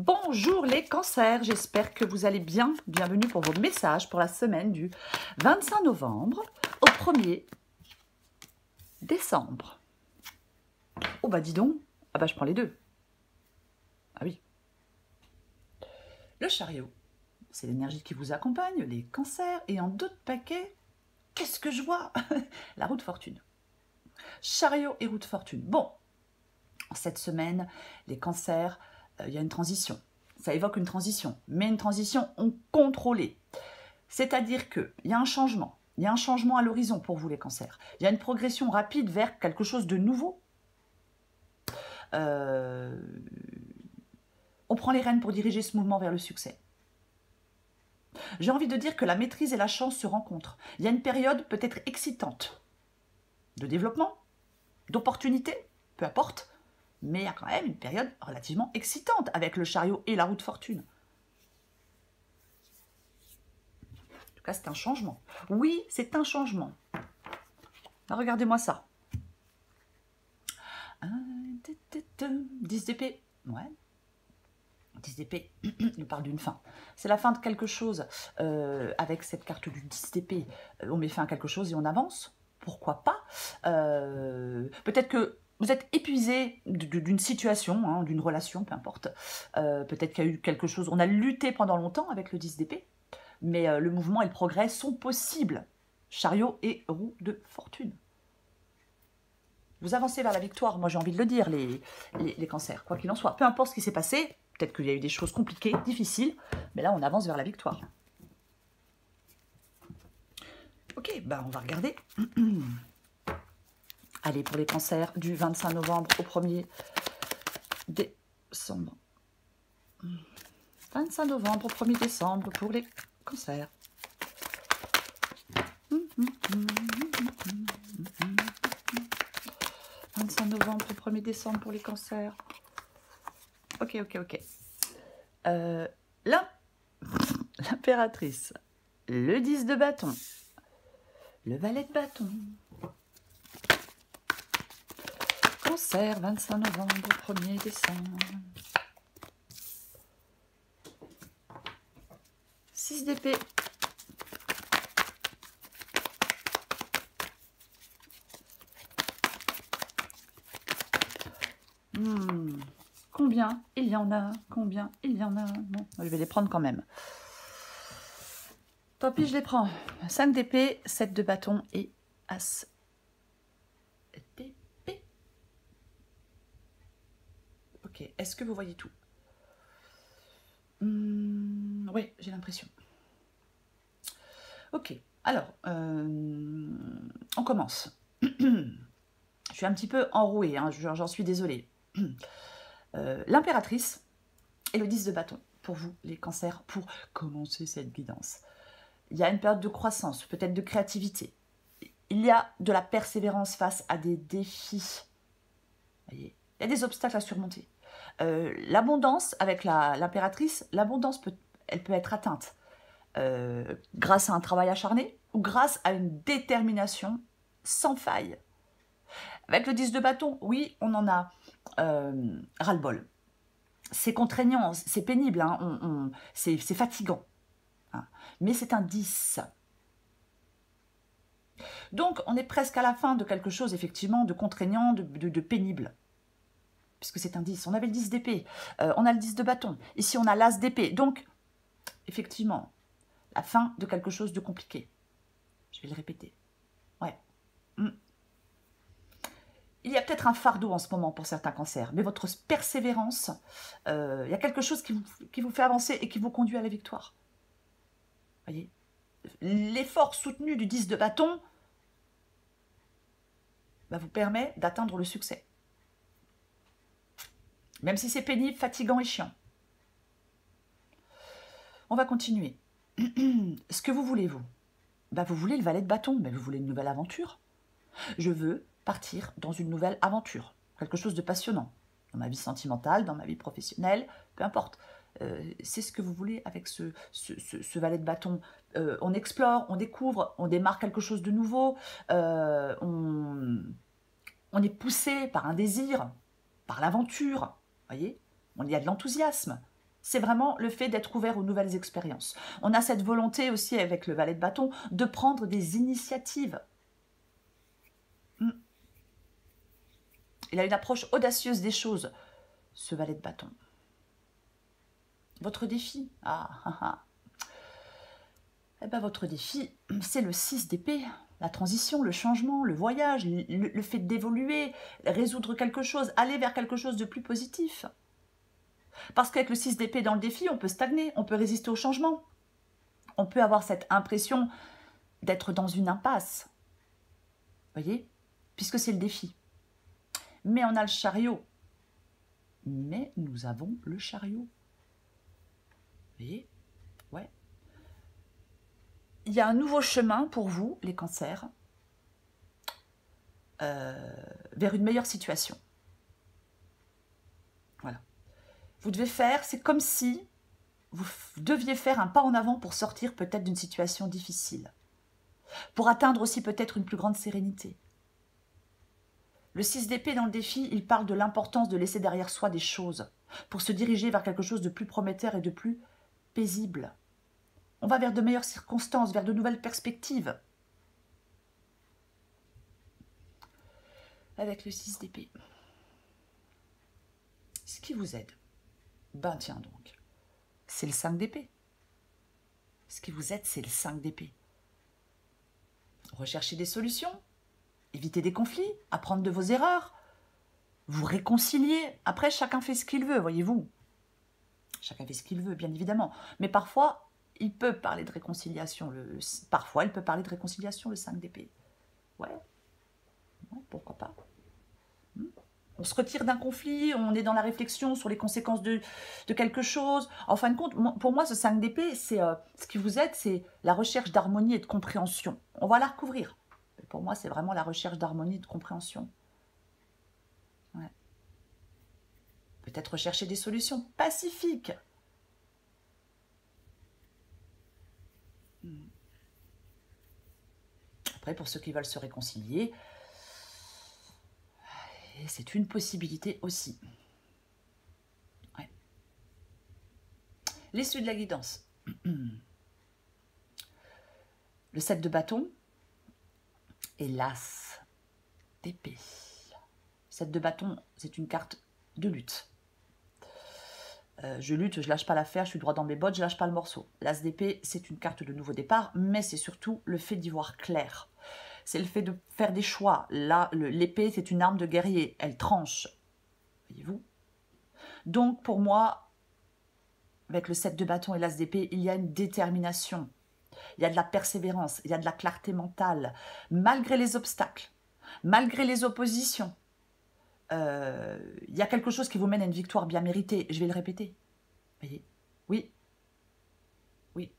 Bonjour les cancers, j'espère que vous allez bien. Bienvenue pour vos messages pour la semaine du 25 novembre au 1er décembre. Oh bah dis donc, ah bah je prends les deux. Ah oui. Le chariot, c'est l'énergie qui vous accompagne, les cancers, et en d'autres paquets, qu'est-ce que je vois? La roue de fortune. Chariot et roue de fortune. Bon, cette semaine, les cancers, il y a une transition. Ça évoque une transition, mais une transition contrôlée. C'est-à-dire qu'il y a un changement. Il y a un changement à l'horizon pour vous, les cancers. Il y a une progression rapide vers quelque chose de nouveau. On prend les rênes pour diriger ce mouvement vers le succès. J'ai envie de dire que la maîtrise et la chance se rencontrent. Il y a une période peut-être excitante de développement, d'opportunité, peu importe, mais il y a quand même une période relativement excitante avec le chariot et la roue de fortune. En tout cas, c'est un changement. Oui, c'est un changement. Regardez-moi ça. 10 d'épée. Ouais. 10 d'épée, il parle d'une fin. C'est la fin de quelque chose. Avec cette carte du 10 d'épée, on met fin à quelque chose et on avance. Pourquoi pas? Peut-être que vous êtes épuisé d'une situation, hein, d'une relation, peu importe. Peut-être qu'il y a eu quelque chose. On a lutté pendant longtemps avec le 10 d'épée, mais le mouvement et le progrès sont possibles. Chariot et roue de fortune. Vous avancez vers la victoire, moi j'ai envie de le dire, les cancers, quoi qu'il en soit. Peu importe ce qui s'est passé, peut-être qu'il y a eu des choses compliquées, difficiles, mais là on avance vers la victoire. Ok, bah on va regarder. Allez, pour les cancers du 25 novembre au 1er décembre. 25 novembre au 1er décembre pour les cancers. 25 novembre au 1er décembre pour les cancers. Ok. L'impératrice, le 10 de bâton, le valet de bâton. Cancer, 25 novembre au 1er décembre. 6 d'épée. Combien il y en a? Combien il y en a? Bon, je vais les prendre quand même. Tant pis, je les prends. 5 d'épée, 7 de bâton et As d'épée. Ok, est-ce que vous voyez tout? Oui, j'ai l'impression. Ok, alors, on commence. Je suis un petit peu enrouée, hein, j'en suis désolée. L'impératrice et le 10 de bâton, pour vous, les cancers, pour commencer cette guidance. Il y a une période de croissance, peut-être de créativité. Il y a de la persévérance face à des défis. Voyez, il y a des obstacles à surmonter. L'abondance, avec l'impératrice, l'abondance, elle peut être atteinte grâce à un travail acharné ou grâce à une détermination sans faille. Avec le 10 de bâton, oui, on en a ras-le-bol. C'est contraignant, c'est pénible, hein, c'est fatigant. Hein, mais c'est un 10. Donc, on est presque à la fin de quelque chose, effectivement, de contraignant, de pénible. Puisque c'est un 10. On avait le 10 d'épée, on a le 10 de bâton. Ici, on a l'as d'épée. Donc, effectivement, la fin de quelque chose de compliqué. Je vais le répéter. Ouais. Il y a peut-être un fardeau en ce moment pour certains cancers, mais votre persévérance, il y a quelque chose qui vous fait avancer et qui vous conduit à la victoire. Voyez, l'effort soutenu du 10 de bâton vous permet d'atteindre le succès. Même si c'est pénible, fatigant et chiant. On va continuer. Ce que vous voulez, vous, vous voulez le valet de bâton, mais vous voulez une nouvelle aventure. Je veux partir dans une nouvelle aventure, quelque chose de passionnant, dans ma vie sentimentale, dans ma vie professionnelle, peu importe. C'est ce que vous voulez avec ce valet de bâton. On explore, on découvre, on démarre quelque chose de nouveau, on est poussé par un désir, par l'aventure, voyez, il y a de l'enthousiasme. C'est vraiment le fait d'être ouvert aux nouvelles expériences. On a cette volonté aussi avec le valet de bâton de prendre des initiatives. Il a une approche audacieuse des choses, ce valet de bâton. Votre défi, Eh ben, votre défi, c'est le 6 d'épée. La transition, le changement, le voyage, le fait d'évoluer, résoudre quelque chose, aller vers quelque chose de plus positif. Parce qu'avec le 6 d'épée dans le défi, on peut stagner, on peut résister au changement. On peut avoir cette impression d'être dans une impasse. Vous voyez? Puisque c'est le défi. Mais on a le chariot. Mais nous avons le chariot. Vous voyez? Ouais. Il y a un nouveau chemin pour vous, les cancers, vers une meilleure situation. Voilà. Vous devez faire, c'est comme si vous deviez faire un pas en avant pour sortir peut-être d'une situation difficile. Pour atteindre aussi peut-être une plus grande sérénité. Le 6 d'épée dans le défi, il parle de l'importance de laisser derrière soi des choses pour se diriger vers quelque chose de plus prometteur et de plus paisible. On va vers de meilleures circonstances, vers de nouvelles perspectives. Avec le 6 d'épée. Ce qui vous aide, ben tiens donc, c'est le 5 d'épée. Ce qui vous aide, c'est le 5 d'épée. Recherchez des solutions, évitez des conflits, apprendre de vos erreurs, vous réconcilier. Après, chacun fait ce qu'il veut, voyez-vous. Chacun fait ce qu'il veut, bien évidemment. Mais parfois, il peut parler de réconciliation. Parfois, il peut parler de réconciliation, le 5 d'épée. Ouais, pourquoi pas. On se retire d'un conflit, on est dans la réflexion sur les conséquences de quelque chose. En fin de compte, pour moi, ce 5 d'épée, c'est ce qui vous aide, c'est la recherche d'harmonie et de compréhension. On va la recouvrir. Pour moi, c'est vraiment la recherche d'harmonie et de compréhension. Ouais. Peut-être rechercher des solutions pacifiques. Après, pour ceux qui veulent se réconcilier, c'est une possibilité aussi. Ouais. L'issue de la guidance. Le 7 de bâton et l'as d'épée. 7 de bâton, c'est une carte de lutte. Je lutte, je lâche pas l'affaire, je suis droit dans mes bottes, je lâche pas le morceau. L'as d'épée, c'est une carte de nouveau départ, mais c'est surtout le fait d'y voir clair. C'est le fait de faire des choix. Là, l'épée, c'est une arme de guerrier, elle tranche. Voyez-vous? Donc, pour moi, avec le 7 de bâton et l'as d'épée, il y a une détermination. Il y a de la persévérance, il y a de la clarté mentale. Malgré les obstacles, malgré les oppositions, il y a quelque chose qui vous mène à une victoire bien méritée. Je vais le répéter. Voyez? Oui. Oui.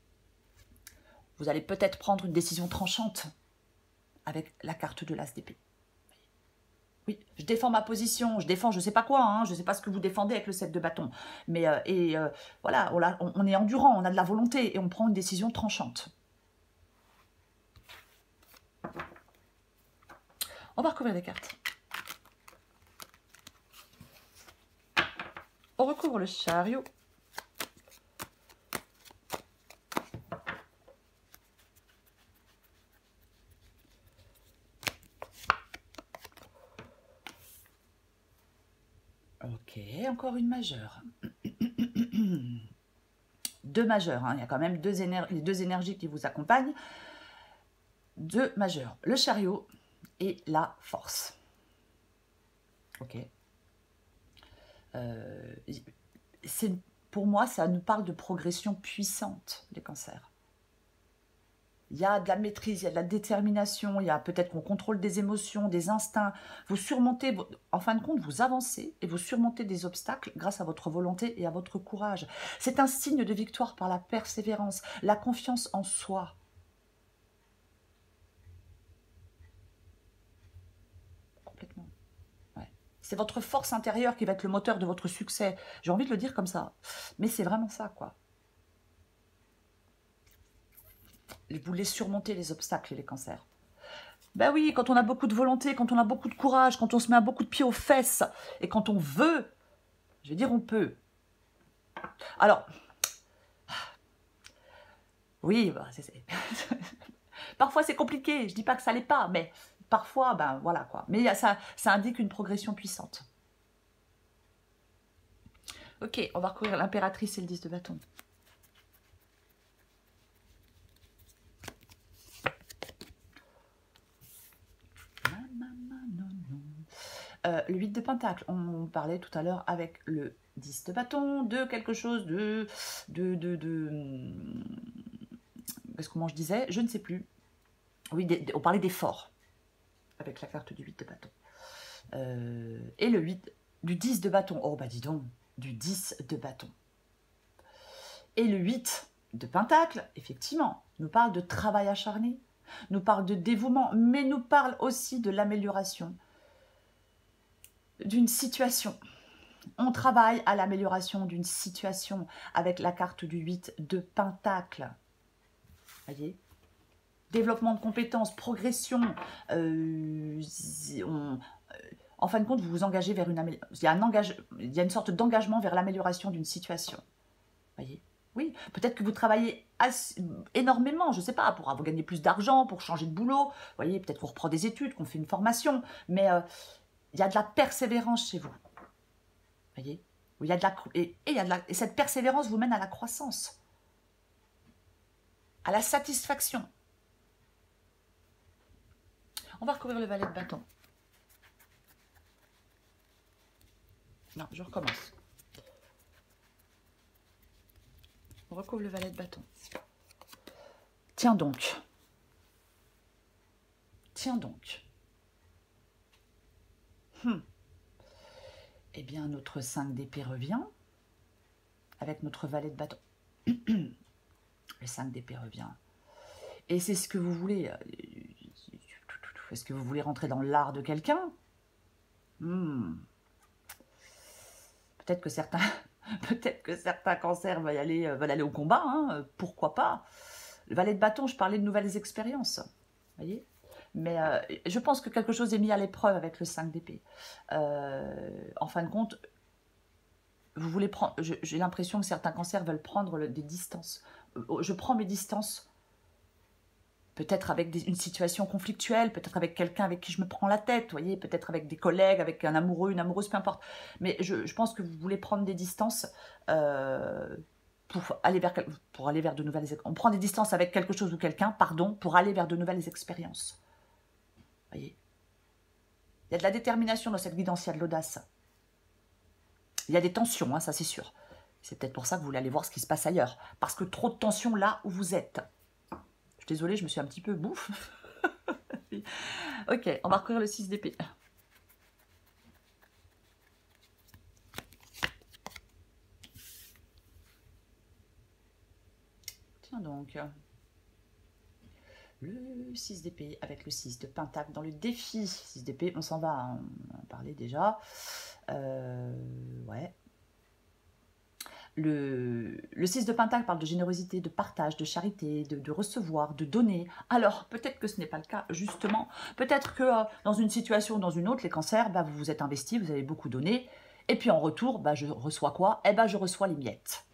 Vous allez peut-être prendre une décision tranchante avec la carte de l'as d'épée. Oui, je défends ma position, je défends je ne sais pas quoi, hein, je ne sais pas ce que vous défendez avec le 7 de bâton. Mais voilà, on est endurant, on a de la volonté et on prend une décision tranchante. On va recouvrir les cartes. On recouvre le chariot. Ok, encore une majeure. Deux majeures, hein. Il y a quand même les deux énergies qui vous accompagnent. Deux majeures, le chariot et la force. Ok. Pour moi, ça nous parle de progression puissante, les cancers. Il y a de la maîtrise, il y a de la détermination, il y a peut-être qu'on contrôle des émotions, des instincts. Vous surmontez, en fin de compte, vous avancez et vous surmontez des obstacles grâce à votre volonté et à votre courage. C'est un signe de victoire par la persévérance, la confiance en soi. Complètement. Ouais. C'est votre force intérieure qui va être le moteur de votre succès. J'ai envie de le dire comme ça. Mais c'est vraiment ça, quoi. Vous voulez surmonter les obstacles et les cancers. Ben oui, quand on a beaucoup de volonté, quand on a beaucoup de courage, quand on se met à beaucoup de pieds aux fesses, et quand on veut, je veux dire on peut. Alors, oui, bah, parfois c'est compliqué, je dis pas que ça l'est pas, mais parfois, ben voilà quoi. Mais ça indique une progression puissante. Ok, on va recouvrir l'impératrice et le 10 de bâton. Le 8 de pentacle, on parlait tout à l'heure avec le 10 de bâton, de quelque chose parce que comment je disais, je ne sais plus. Oui, on parlait d'effort avec la carte du 8 de bâton. Et le 8 du 10 de bâton. Oh bah dis donc, du 10 de bâton. Et le 8 de pentacle, effectivement, nous parle de travail acharné, nous parle de dévouement, mais nous parle aussi de l'amélioration d'une situation. On travaille à l'amélioration d'une situation avec la carte du 8 de pentacle. Voyez, développement de compétences, progression. En fin de compte, vous vous engagez vers une amélioration. Il y a une sorte d'engagement vers l'amélioration d'une situation. Voyez, oui, peut-être que vous travaillez énormément, je ne sais pas, pour gagner plus d'argent, pour changer de boulot. Vous voyez, peut-être qu'on reprend des études, qu'on fait une formation, mais il y a de la persévérance chez vous. Voyez, il y a de la et cette persévérance vous mène à la croissance, à la satisfaction. On va recouvrir le valet de bâton. Non, je recommence. On recouvre le valet de bâton. Tiens donc. Tiens donc. Eh bien, notre 5 d'épée revient avec notre valet de bâton. Le 5 d'épée revient. Et c'est ce que vous voulez. Est-ce que vous voulez rentrer dans l'art de quelqu'un? Peut-être que certains cancers veulent aller au combat, hein, pourquoi pas. Le valet de bâton, je parlais de nouvelles expériences. Voyez, mais je pense que quelque chose est mis à l'épreuve avec le 5 d'épée. En fin de compte, vous voulez prendre. J'ai l'impression que certains cancers veulent prendre des distances. Je prends mes distances. Peut-être avec une situation conflictuelle, peut-être avec quelqu'un avec qui je me prends la tête, vous voyez, peut-être avec des collègues, avec un amoureux, une amoureuse, peu importe. Mais je pense que vous voulez prendre des distances pour aller vers de nouvelles... On prend des distances avec quelque chose ou quelqu'un, pardon, pour aller vers de nouvelles expériences. Vous voyez, il y a de la détermination dans cette guidance, il y a de l'audace. Il y a des tensions, hein, ça c'est sûr. C'est peut-être pour ça que vous voulez aller voir ce qui se passe ailleurs. Parce que trop de tensions là où vous êtes. Je suis désolée, je me suis un petit peu bouffe. Ok, on va recouvrir le 6 d'épée. Tiens donc. Le 6 d'épée avec le 6 de pentacle dans le défi. 6 d'épée, on s'en va, hein, on en parlait déjà. Ouais. Le 6 de pentacle parle de générosité, de partage, de charité, de recevoir, de donner. Alors, peut-être que ce n'est pas le cas, justement. Peut-être que dans une situation ou dans une autre, les cancers, bah, vous vous êtes investi, vous avez beaucoup donné. Et puis en retour, bah, je reçois quoi? Eh ben, je reçois les miettes.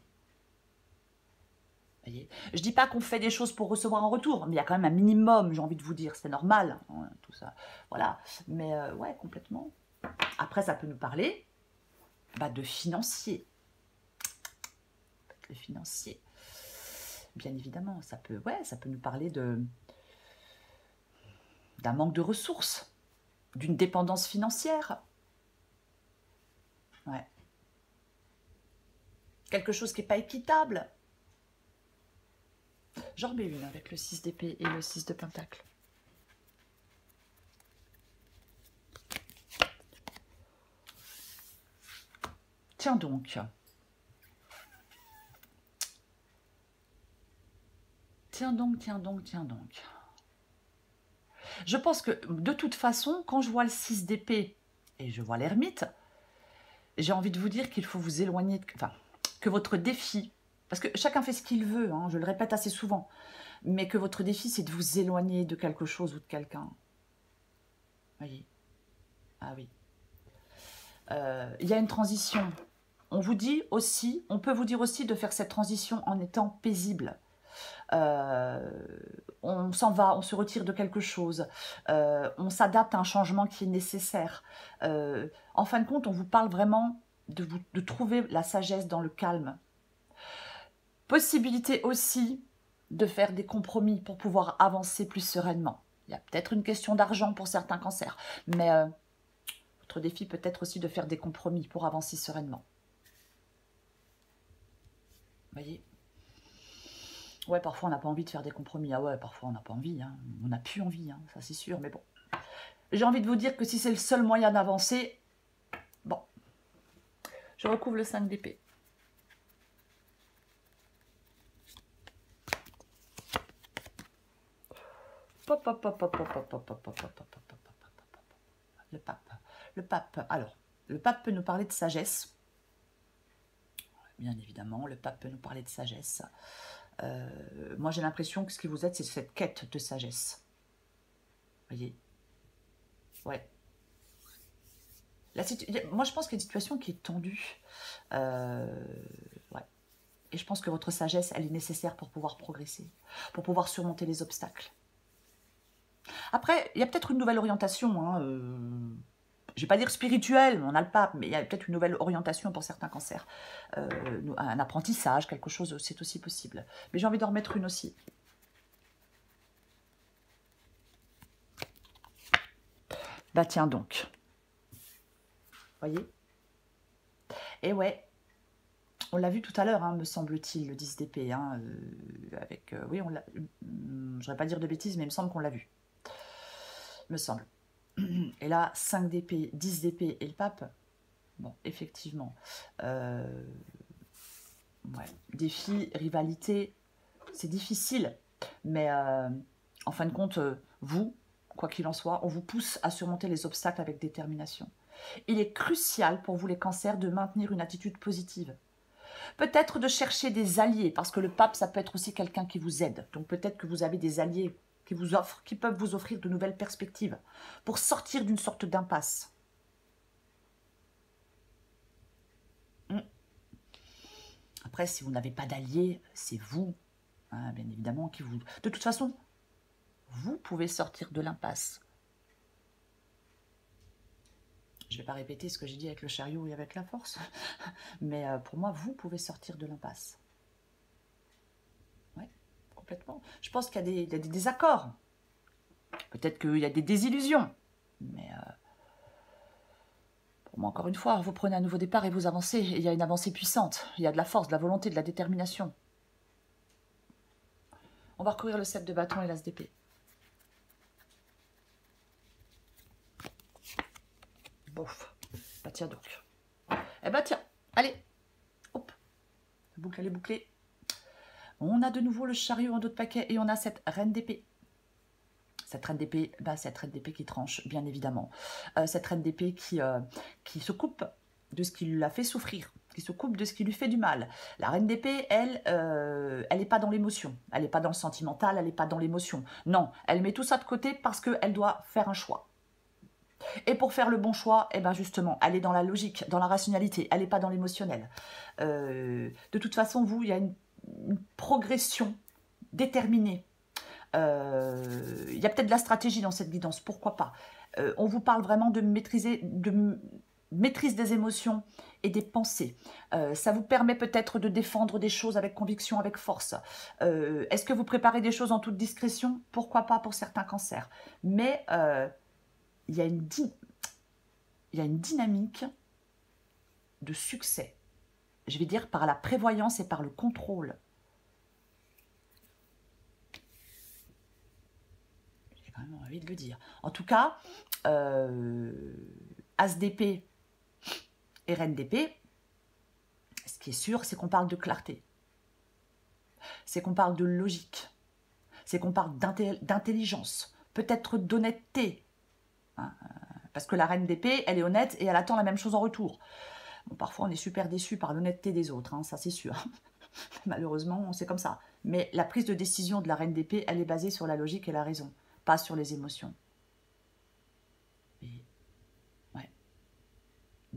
Voyez, je dis pas qu'on fait des choses pour recevoir en retour, mais il y a quand même un minimum, j'ai envie de vous dire, c'est normal, hein, tout ça. Voilà, mais ouais, complètement. Après, ça peut nous parler bah, de financier. Le financier, bien évidemment, ça peut nous parler d'un manque de ressources, d'une dépendance financière. Ouais. Quelque chose qui n'est pas équitable. J'en remets une avec le 6 d'épée et le 6 de pentacle. Tiens donc. Tiens donc, tiens donc, tiens donc. Je pense que, de toute façon, quand je vois le 6 d'épée et je vois l'ermite, j'ai envie de vous dire qu'il faut vous éloigner, enfin, que votre défi, parce que chacun fait ce qu'il veut, hein, je le répète assez souvent, mais que votre défi, c'est de vous éloigner de quelque chose ou de quelqu'un. Voyez? Ah oui. Il y a une transition. on vous dit aussi, on peut vous dire aussi de faire cette transition en étant paisible. On s'en va, on se retire de quelque chose, on s'adapte à un changement qui est nécessaire. En fin de compte, on vous parle vraiment de trouver la sagesse dans le calme. Possibilité aussi de faire des compromis pour pouvoir avancer plus sereinement. Il y a peut-être une question d'argent pour certains cancers, mais votre défi peut être aussi de faire des compromis pour avancer sereinement. Vous voyez? Ouais, parfois on n'a pas envie de faire des compromis. Ah ouais, parfois on n'a pas envie. Hein. On n'a plus envie, hein, ça c'est sûr. Mais bon, j'ai envie de vous dire que si c'est le seul moyen d'avancer, bon, je recouvre le 5 d'épée. Le pape. Le pape. Alors, le pape peut nous parler de sagesse. Bien évidemment, le pape peut nous parler de sagesse. Moi, j'ai l'impression que ce qui vous aide, c'est cette quête de sagesse. Vous voyez? Ouais. Moi, je pense qu'il y a une situation qui est tendue. Ouais. Et je pense que votre sagesse, elle est nécessaire pour pouvoir progresser, pour pouvoir surmonter les obstacles. Après, il y a peut-être une nouvelle orientation. Hein, je ne vais pas dire spirituelle, on a le pape, mais il y a peut-être une nouvelle orientation pour certains cancers. Un apprentissage, quelque chose, c'est aussi possible. Mais j'ai envie d'en remettre une aussi. Bah tiens donc. Voyez? Et ouais, on l'a vu tout à l'heure, hein, me semble-t-il, le 10 d'épée. Hein, oui, on l'a. Je ne voudrais pas dire de bêtises, mais il me semble qu'on l'a vu. Me semble. Et là, 5 d'épée, 10 d'épée et le pape. Bon, effectivement. Ouais. Défi, rivalité, c'est difficile. Mais en fin de compte, vous, quoi qu'il en soit, on vous pousse à surmonter les obstacles avec détermination. Il est crucial pour vous les cancers de maintenir une attitude positive. Peut-être de chercher des alliés, parce que le pape, ça peut être aussi quelqu'un qui vous aide. Donc peut-être que vous avez des alliés qui peuvent vous offrir de nouvelles perspectives pour sortir d'une sorte d'impasse. Après, si vous n'avez pas d'alliés, c'est vous, hein, bien évidemment, qui vous... De toute façon, vous pouvez sortir de l'impasse. Je ne vais pas répéter ce que j'ai dit avec le chariot et avec la force, mais pour moi, vous pouvez sortir de l'impasse. Oui, complètement. Je pense qu'il y a des désaccords. Peut-être qu'il y a des désillusions, mais pour moi, encore une fois, vous prenez un nouveau départ et vous avancez. Et il y a une avancée puissante. Il y a de la force, de la volonté, de la détermination. On va recourir le 7 de bâton et l'as d'épée. Bouf. Bah tiens donc. Eh bah tiens, allez. Hop. La boucle, elle est bouclée. On a de nouveau le chariot en dos de paquet et on a cette reine d'épée. Cette reine d'épée, bah, cette reine d'épée qui tranche, bien évidemment. Cette reine d'épée qui se coupe de ce qui l'a fait souffrir, qui se coupe de ce qui lui fait du mal. La reine d'épée, elle n'est pas dans l'émotion, elle n'est pas dans le sentimental, elle n'est pas dans l'émotion. Non, elle met tout ça de côté parce qu'elle doit faire un choix. Et pour faire le bon choix, eh ben justement, elle est dans la logique, dans la rationalité, elle n'est pas dans l'émotionnel. De toute façon, vous, il y a une progression déterminée. Il y a peut-être de la stratégie dans cette guidance, pourquoi pas. On vous parle vraiment de maîtrise des émotions et des pensées. Ça vous permet peut-être de défendre des choses avec conviction, avec force. Est-ce que vous préparez des choses en toute discrétion? Pourquoi pas pour certains cancers. Mais il y a une dynamique de succès. Je vais dire par la prévoyance et par le contrôle. J'ai vraiment envie de le dire. En tout cas, As d'épée et Reine d'épée, ce qui est sûr, c'est qu'on parle de clarté. C'est qu'on parle de logique. C'est qu'on parle d'intelligence. Peut-être d'honnêteté. Hein, parce que la Reine d'épée, elle est honnête et elle attend la même chose en retour. Bon, parfois, on est super déçu par l'honnêteté des autres, hein, ça c'est sûr. Malheureusement, c'est comme ça. Mais la prise de décision de la Reine d'épée, elle est basée sur la logique et la raison, pas sur les émotions. Et, ouais.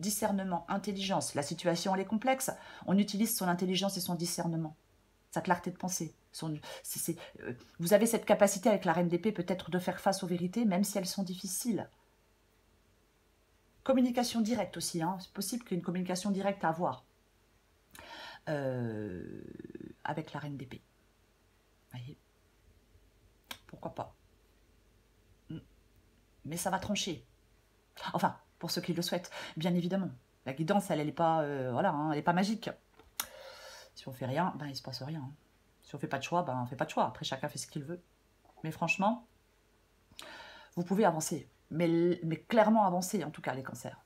discernement, intelligence. La situation, elle est complexe. On utilise son intelligence et son discernement, sa clarté de pensée. Vous avez cette capacité avec la reine d'épée peut-être de faire face aux vérités, même si elles sont difficiles. Communication directe aussi, hein. C'est possible qu'il y ait une communication directe à avoir avec la reine d'épée. Voyez, pourquoi pas. Mais ça va trancher. Enfin, pour ceux qui le souhaitent, bien évidemment. La guidance, elle n'est pas, voilà, hein, elle n'est pas magique. Si on fait rien, ben il se passe rien. Si on fait pas de choix, ben on fait pas de choix. Après, chacun fait ce qu'il veut. Mais franchement, vous pouvez avancer. Mais clairement avancer, en tout cas, les cancers.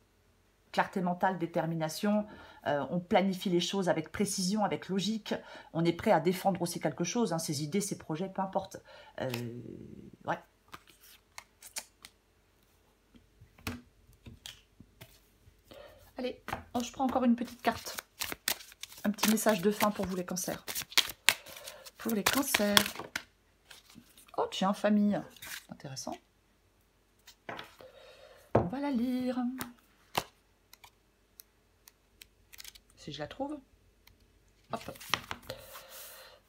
Clarté mentale, détermination, on planifie les choses avec précision, avec logique. On est prêt à défendre aussi quelque chose, hein, ses idées, ses projets, peu importe. Ouais. Allez, oh, je prends encore une petite carte. Un petit message de fin pour vous, les cancers. Pour les cancers. Oh, tiens, famille. Intéressant. On va la lire. Si je la trouve. Hop.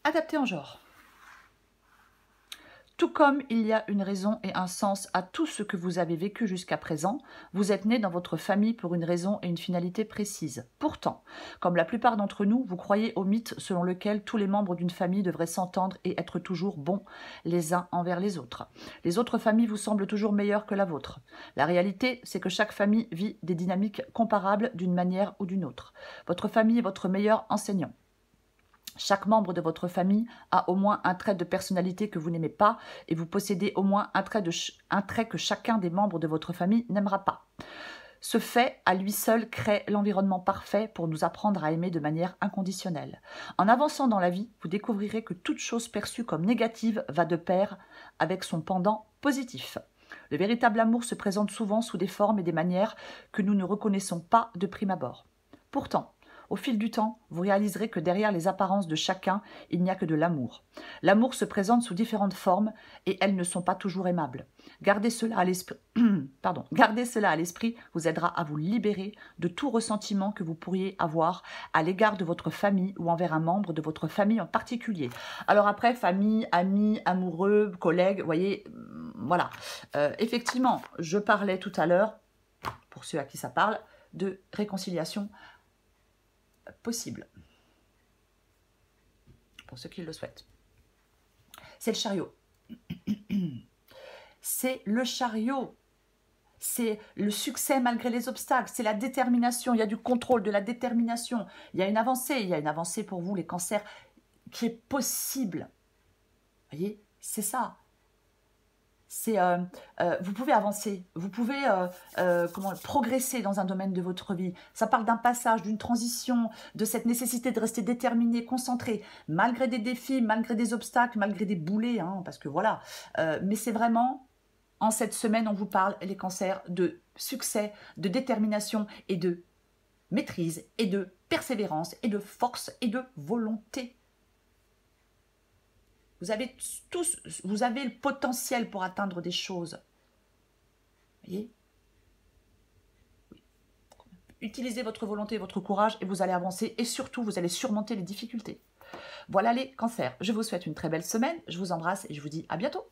Adapté en genre. Tout comme il y a une raison et un sens à tout ce que vous avez vécu jusqu'à présent, vous êtes né dans votre famille pour une raison et une finalité précise. Pourtant, comme la plupart d'entre nous, vous croyez au mythe selon lequel tous les membres d'une famille devraient s'entendre et être toujours bons les uns envers les autres. Les autres familles vous semblent toujours meilleures que la vôtre. La réalité, c'est que chaque famille vit des dynamiques comparables d'une manière ou d'une autre. Votre famille est votre meilleur enseignant. Chaque membre de votre famille a au moins un trait de personnalité que vous n'aimez pas et vous possédez au moins un trait que chacun des membres de votre famille n'aimera pas. Ce fait, à lui seul, crée l'environnement parfait pour nous apprendre à aimer de manière inconditionnelle. En avançant dans la vie, vous découvrirez que toute chose perçue comme négative va de pair avec son pendant positif. Le véritable amour se présente souvent sous des formes et des manières que nous ne reconnaissons pas de prime abord. Pourtant, au fil du temps, vous réaliserez que derrière les apparences de chacun, il n'y a que de l'amour. L'amour se présente sous différentes formes et elles ne sont pas toujours aimables. Gardez cela à l'esprit, vous aidera à vous libérer de tout ressentiment que vous pourriez avoir à l'égard de votre famille ou envers un membre de votre famille en particulier. Alors après, famille, amis, amoureux, collègues, vous voyez, voilà. Effectivement, je parlais tout à l'heure, pour ceux à qui ça parle, de réconciliation possible, pour ceux qui le souhaitent. C'est le chariot. C'est le chariot. C'est le succès malgré les obstacles. C'est la détermination. Il y a du contrôle, de la détermination. Il y a une avancée. Il y a une avancée pour vous, les cancers, qui est possible. Vous voyez, c'est ça. Vous pouvez avancer, vous pouvez progresser dans un domaine de votre vie. Ça parle d'un passage, d'une transition, de cette nécessité de rester déterminé, concentré, malgré des défis, malgré des obstacles, malgré des boulets, hein, parce que voilà. Mais c'est vraiment, en cette semaine, on vous parle, les cancers, de succès, de détermination et de maîtrise, et de persévérance, et de force, et de volonté. Vous avez le potentiel pour atteindre des choses. Vous voyez? Utilisez votre volonté, votre courage et vous allez avancer et surtout, vous allez surmonter les difficultés. Voilà les cancers. Je vous souhaite une très belle semaine. Je vous embrasse et je vous dis à bientôt.